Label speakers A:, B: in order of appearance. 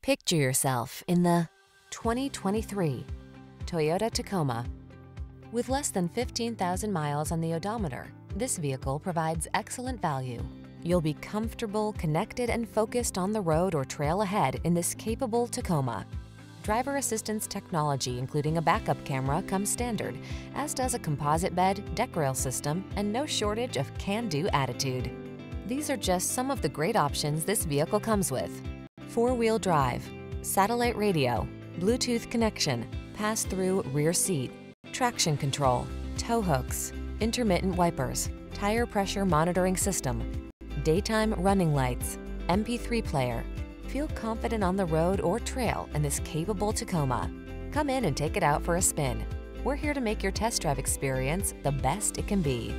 A: Picture yourself in the 2023 Toyota Tacoma. With less than 15,000 miles on the odometer, this vehicle provides excellent value. You'll be comfortable, connected, and focused on the road or trail ahead in this capable Tacoma. Driver assistance technology, including a backup camera, comes standard, as does a composite bed, deck rail system, and no shortage of can-do attitude. These are just some of the great options this vehicle comes with: four-wheel drive, satellite radio, Bluetooth connection, pass-through rear seat, traction control, tow hooks, intermittent wipers, tire pressure monitoring system, daytime running lights, MP3 player. Feel confident on the road or trail in this capable Tacoma. Come in and take it out for a spin. We're here to make your test drive experience the best it can be.